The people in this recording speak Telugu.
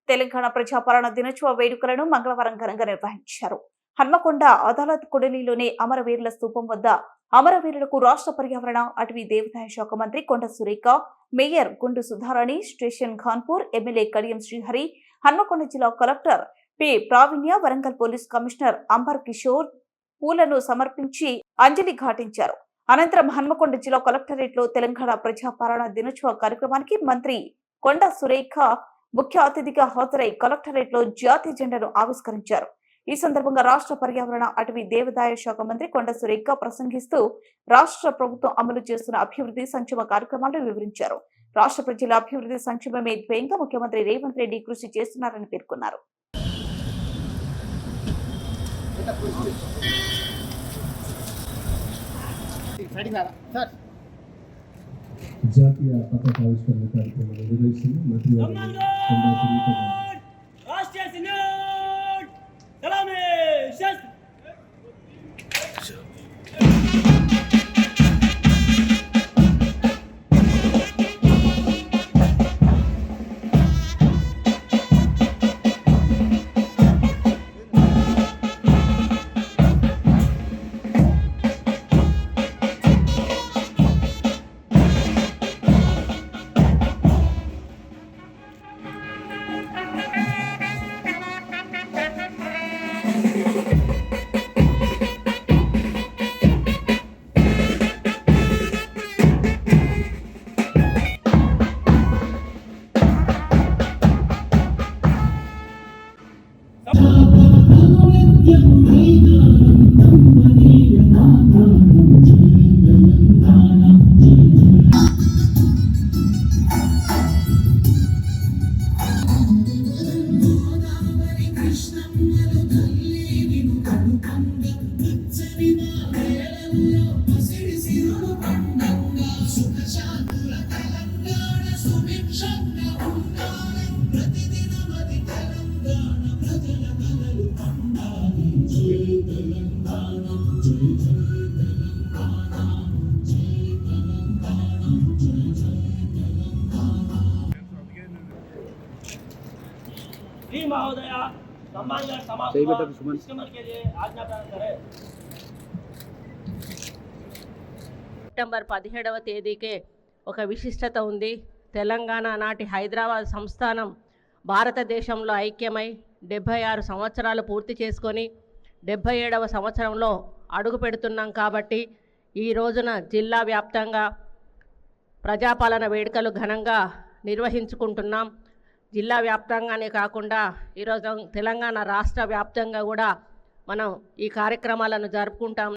తెలంగాణ ప్రజాపాలన దినోత్సవ వేడుకలను మంగళవారం ఘనంగా నిర్వహించారు. హన్మకొండ అదాలత్ కూడలిలోని అమరవీరుల స్తూపం వద్ద అమరవీరులకు రాష్ట్ర పర్యావరణ అటవీ దేవాదాయ శాఖ మంత్రి కొండ Surekha, mayor Gundu Sudharani, station Khanpur MLA Kadiyam Srihari, Hanmakonda జిల్లా collector P Pravinya, Warangal police commissioner Ambar Kishore పూలను సమర్పించి అంజలి ఘాటించారు. అనంతరం హన్మకొండ జిల్లా కలెక్టరేట్ లో తెలంగాణ ప్రజాపాలన దినోత్సవ కార్యక్రమానికి మంత్రి కొండ సురేఖ ముఖ్య అతిథిగా హాజరై కలెక్టరేట్ లో జాతీయ జెండాను ఆవిష్కరించారు. ఈ సందర్భంగా రాష్ట్ర పర్యావరణ అటవీ దేవాదాయ శాఖ మంత్రి కొండ సురేఖ ప్రసంగిస్తూ రాష్ట్ర ప్రభుత్వం అమలు చేస్తున్న అభివృద్ధి సంక్షేమ కార్యక్రమాలను వివరించారు. రాష్ట్ర ప్రజల అభివృద్ధి సంక్షేమమే ధ్యేయంగా ముఖ్యమంత్రి రేవంత్ రెడ్డి కృషి చేస్తున్నారని పేర్కొన్నారు. జాతీయ పతాకావిష్కరణ కార్యక్రమాన్ని నిర్వహిస్తున్న మంత్రి महोदय सम्माननीय समाज के लिए आज्ञा प्रदान करें। సెప్టెంబర్ 17వ తేదీకే ఒక విశిష్టత ఉంది. తెలంగాణ నాటి హైదరాబాద్ సంస్థానం భారతదేశంలో ఐక్యమై 76 సంవత్సరాలు పూర్తి చేసుకొని 77వ సంవత్సరంలో అడుగు పెడుతున్నాం. కాబట్టి ఈ రోజున జిల్లా వ్యాప్తంగా ప్రజాపాలన వేడుకలు ఘనంగా నిర్వహించుకుంటున్నాం. జిల్లా వ్యాప్తంగానే కాకుండా ఈరోజు తెలంగాణ రాష్ట్ర వ్యాప్తంగా కూడా మనం ఈ కార్యక్రమాలను జరుపుకుంటాం.